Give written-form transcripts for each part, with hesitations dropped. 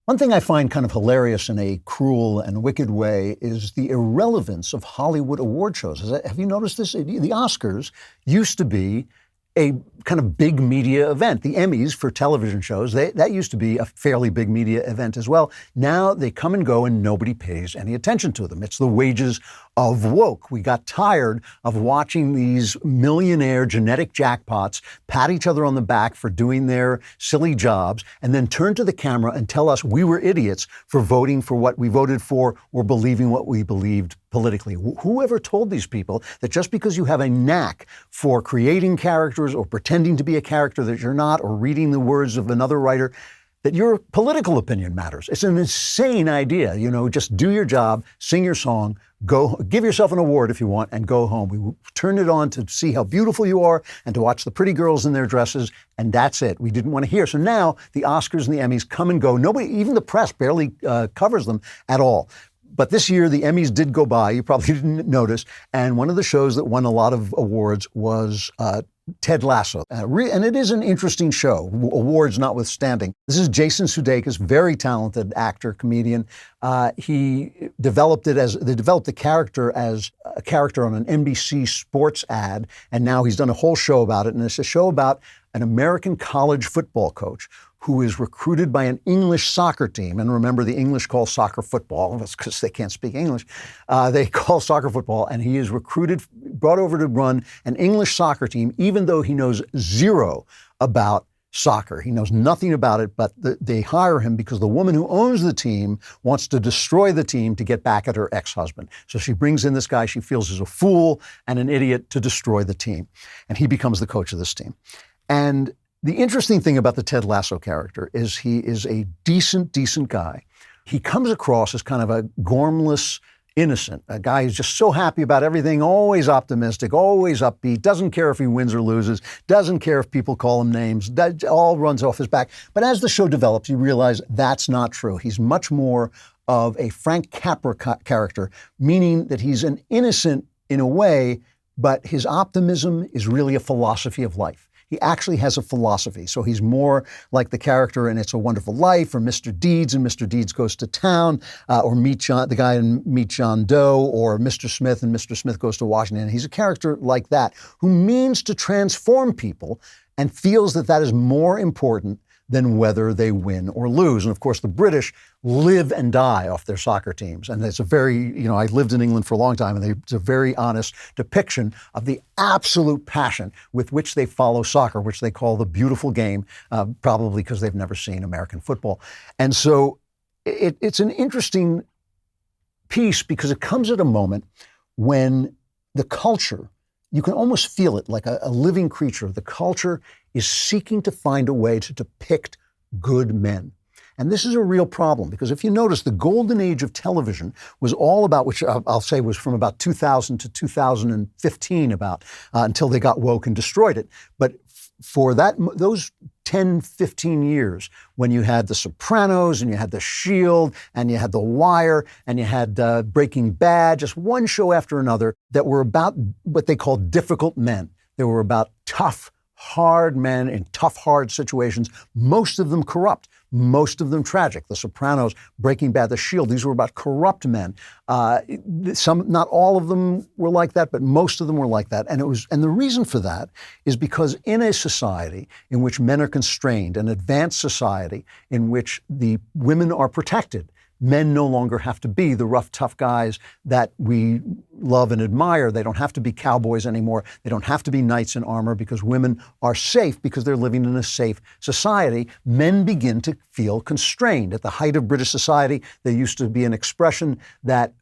One thing I find kind of hilarious in a cruel and wicked way is the irrelevance of Hollywood award shows. Have you noticed this? The Oscars used to be a kind of big media event. The Emmys for television shows, that used to be a fairly big media event as well. Now they come and go and nobody pays any attention to them. It's the wages of woke. We got tired of watching these millionaire genetic jackpots pat each other on the back for doing their silly jobs and then turn to the camera and tell us we were idiots for voting for what we voted for or believing what we believed politically. Whoever told these people that just because you have a knack for creating characters or pretending to be a character that you're not or reading the words of another writer, that your political opinion matters? It's an insane idea. Just do your job, sing your song, go give yourself an award if you want, and go home. We turned it on to see how beautiful you are and to watch the pretty girls in their dresses, and that's it. We didn't want to hear. So now the Oscars and the Emmys come and go. Nobody, even the press, barely covers them at all. But this year, the Emmys did go by. You probably didn't notice. And one of the shows that won a lot of awards was Ted Lasso. And it is an interesting show, awards notwithstanding. This is Jason Sudeikis, very talented actor, comedian. They developed the character as a character on an NBC sports ad, and now he's done a whole show about it. And it's a show about an American college football coach who is recruited by an English soccer team. And remember, the English call soccer football. That's because they can't speak English. They call soccer football. And he is brought over to run an English soccer team, even though he knows zero about soccer. He knows nothing about it, but they hire him because the woman who owns the team wants to destroy the team to get back at her ex-husband. So she brings in this guy she feels is a fool and an idiot to destroy the team. And he becomes the coach of this team. And the interesting thing about the Ted Lasso character is he is a decent guy. He comes across as kind of a gormless innocent, a guy who's just so happy about everything, always optimistic, always upbeat, doesn't care if he wins or loses, doesn't care if people call him names, that all runs off his back. But as the show develops, you realize that's not true. He's much more of a Frank Capra character, meaning that he's an innocent in a way, but his optimism is really a philosophy of life. He actually has a philosophy. So he's more like the character in It's a Wonderful Life or Mr. Deeds and Mr. Deeds Goes to Town or the guy in Meet John Doe or Mr. Smith and Mr. Smith Goes to Washington. He's a character like that who means to transform people and feels that that is more important than whether they win or lose. And of course, the British live and die off their soccer teams. And it's a very, I lived in England for a long time, and it's a very honest depiction of the absolute passion with which they follow soccer, which they call the beautiful game, probably because they've never seen American football. And so it's an interesting piece because it comes at a moment when the culture, you can almost feel it like a living creature. The culture is seeking to find a way to depict good men. And this is a real problem because if you notice, the golden age of television was all about, which I'll say was from about 2000 to 2015 until they got woke and destroyed it. But for those 10, 15 years, when you had The Sopranos and you had The Shield and you had The Wire and you had Breaking Bad, just one show after another that were about what they called difficult men. They were about tough, hard men in tough, hard situations, most of them corrupt, most of them tragic. The Sopranos, Breaking Bad, The Shield, these were about corrupt men. Not all of them were like that, but most of them were like that. And the reason for that is because in a society in which men are constrained, an advanced society in which the women are protected, men no longer have to be the rough, tough guys that we love and admire. They don't have to be cowboys anymore. They don't have to be knights in armor because women are safe because they're living in a safe society. Men begin to feel constrained. At the height of British society, there used to be an expression that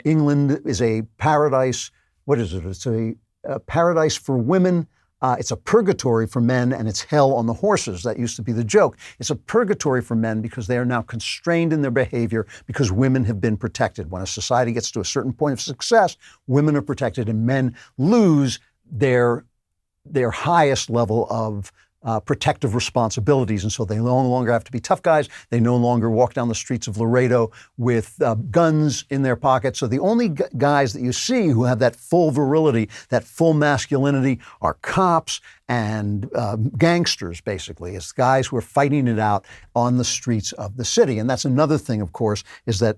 England is a paradise. What is it? It's a paradise for women. It's a purgatory for men, and it's hell on the horses. That used to be the joke. It's a purgatory for men because they are now constrained in their behavior because women have been protected. When a society gets to a certain point of success, women are protected, and men lose their highest level of protective responsibilities. And so they no longer have to be tough guys. They no longer walk down the streets of Laredo with guns in their pockets. So the only guys that you see who have that full virility, that full masculinity, are cops and gangsters, basically. It's guys who are fighting it out on the streets of the city. And that's another thing, of course, is that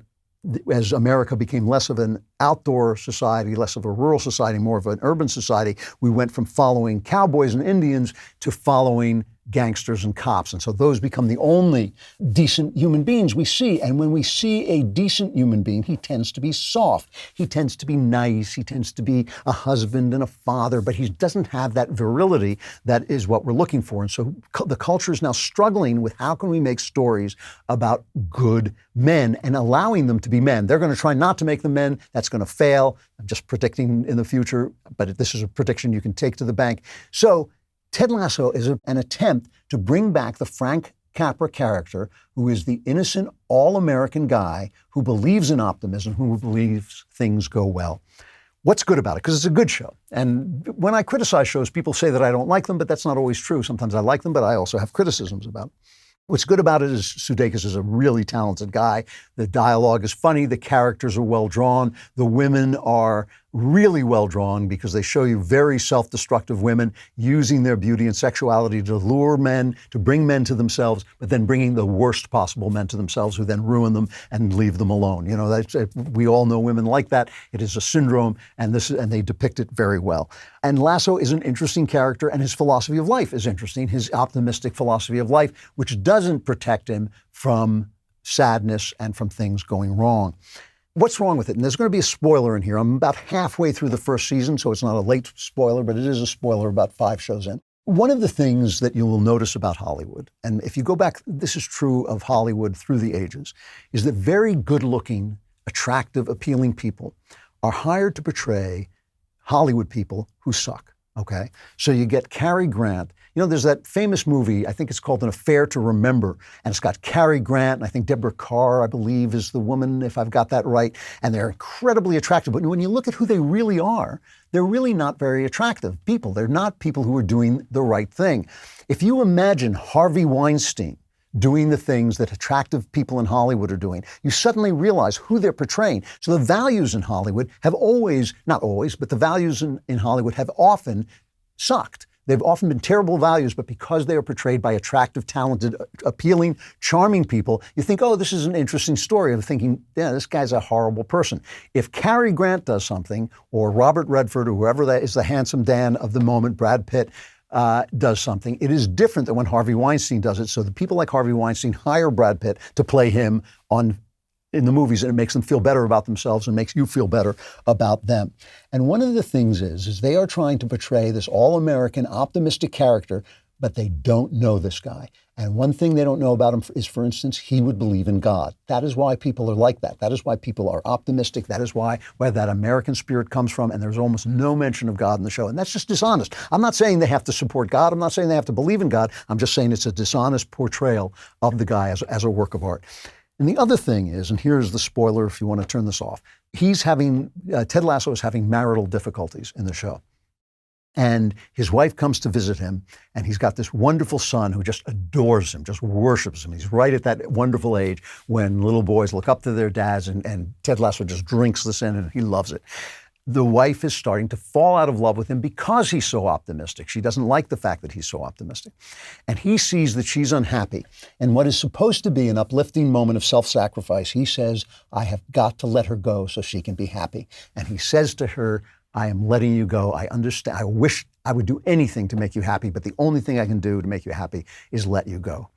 as America became less of an outdoor society, less of a rural society, more of an urban society, we went from following cowboys and Indians to following gangsters and cops. And so those become the only decent human beings we see. And when we see a decent human being, he tends to be soft. He tends to be nice. He tends to be a husband and a father, but he doesn't have that virility that is what we're looking for. And so the culture is now struggling with how can we make stories about good men and allowing them to be men. They're going to try not to make them men. That's going to fail. I'm just predicting in the future, but this is a prediction you can take to the bank. So Ted Lasso is an attempt to bring back the Frank Capra character, who is the innocent, all-American guy who believes in optimism, who believes things go well. What's good about it? Because it's a good show. And when I criticize shows, people say that I don't like them, but that's not always true. Sometimes I like them, but I also have criticisms about them. What's good about it is Sudeikis is a really talented guy. The dialogue is funny. The characters are well drawn. The women are really well drawn because they show you very self-destructive women using their beauty and sexuality to lure men, to bring men to themselves, but then bringing the worst possible men to themselves who then ruin them and leave them alone. You know, we all know women like that. It is a syndrome, and they depict it very well. And Lasso is an interesting character, and his philosophy of life is interesting, his optimistic philosophy of life, which doesn't protect him from sadness and from things going wrong. What's wrong with it? And there's going to be a spoiler in here. I'm about halfway through the first season, so it's not a late spoiler, but it is a spoiler about 5 shows in. One of the things that you will notice about Hollywood, and if you go back, this is true of Hollywood through the ages, is that very good-looking, attractive, appealing people are hired to portray Hollywood people who suck. Okay, so you get Cary Grant. You know, there's that famous movie, I think it's called An Affair to Remember, and it's got Cary Grant, and I think Deborah Carr, I believe, is the woman, if I've got that right, and they're incredibly attractive. But when you look at who they really are, they're really not very attractive people. They're not people who are doing the right thing. If you imagine Harvey Weinstein doing the things that attractive people in Hollywood are doing, you suddenly realize who they're portraying. So the values in Hollywood have always, not always, but the values in Hollywood have often sucked. They've often been terrible values, but because they are portrayed by attractive, talented, appealing, charming people, you think, oh, this is an interesting story of thinking, yeah, this guy's a horrible person. If Cary Grant does something, or Robert Redford, or whoever that is, the handsome Dan of the moment, Brad Pitt, does something, it is different than when Harvey Weinstein does it. So the people like Harvey Weinstein hire Brad Pitt to play him in the movies, and it makes them feel better about themselves and makes you feel better about them. And one of the things is they are trying to portray this all-American optimistic character, but they don't know this guy. And one thing they don't know about him is, for instance, he would believe in God. That is why people are like that. That is why people are optimistic. That is where that American spirit comes from. And there's almost no mention of God in the show. And that's just dishonest. I'm not saying they have to support God. I'm not saying they have to believe in God. I'm just saying it's a dishonest portrayal of the guy as a work of art. And the other thing is, and here's the spoiler if you want to turn this off, Ted Lasso is having marital difficulties in the show. And his wife comes to visit him, and he's got this wonderful son who just adores him, just worships him. He's right at that wonderful age when little boys look up to their dads, and Ted Lasso just drinks this in, and he loves it. The wife is starting to fall out of love with him because he's so optimistic. She doesn't like the fact that he's so optimistic. And he sees that she's unhappy. And what is supposed to be an uplifting moment of self-sacrifice, he says, I have got to let her go so she can be happy. And he says to her, I am letting you go. I understand. I wish I would do anything to make you happy, but the only thing I can do to make you happy is let you go.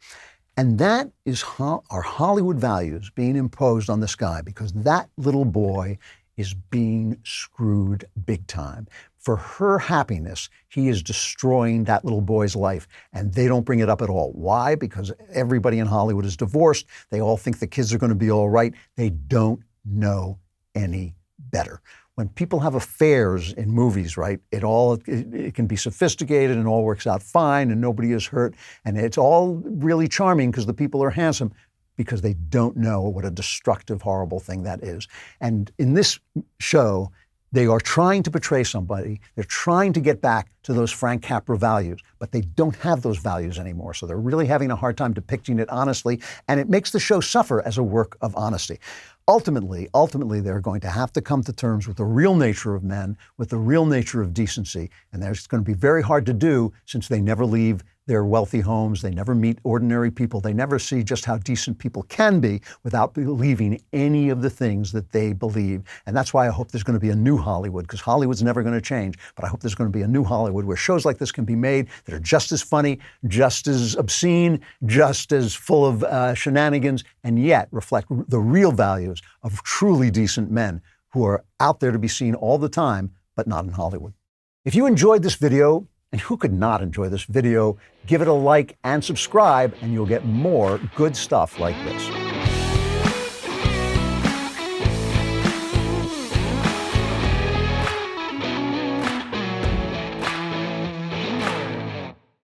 And that is our Hollywood values being imposed on this guy, because that little boy is being screwed big time. For her happiness, he is destroying that little boy's life, and they don't bring it up at all. Why? Because everybody in Hollywood is divorced. They all think the kids are going to be all right. They don't know any better. When people have affairs in movies, right, it can be sophisticated and all works out fine and nobody is hurt, and it's all really charming because the people are handsome, because they don't know what a destructive, horrible thing that is. And in this show, They are trying to portray somebody. They're trying to get back to those Frank Capra values, but they don't have those values anymore. So they're really having a hard time depicting it honestly, and it makes the show suffer as a work of honesty. Ultimately, they're going to have to come to terms with the real nature of men, with the real nature of decency, and that's going to be very hard to do since they never leave their wealthy homes, they never meet ordinary people, they never see just how decent people can be without believing any of the things that they believe. And that's why I hope there's going to be a new Hollywood, because Hollywood's never going to change, but I hope there's going to be a new Hollywood where shows like this can be made that are just as funny, just as obscene, just as full of shenanigans, and yet reflect the real values of truly decent men who are out there to be seen all the time, but not in Hollywood. If you enjoyed this video, and who could not enjoy this video, give it a like and subscribe, and you'll get more good stuff like this.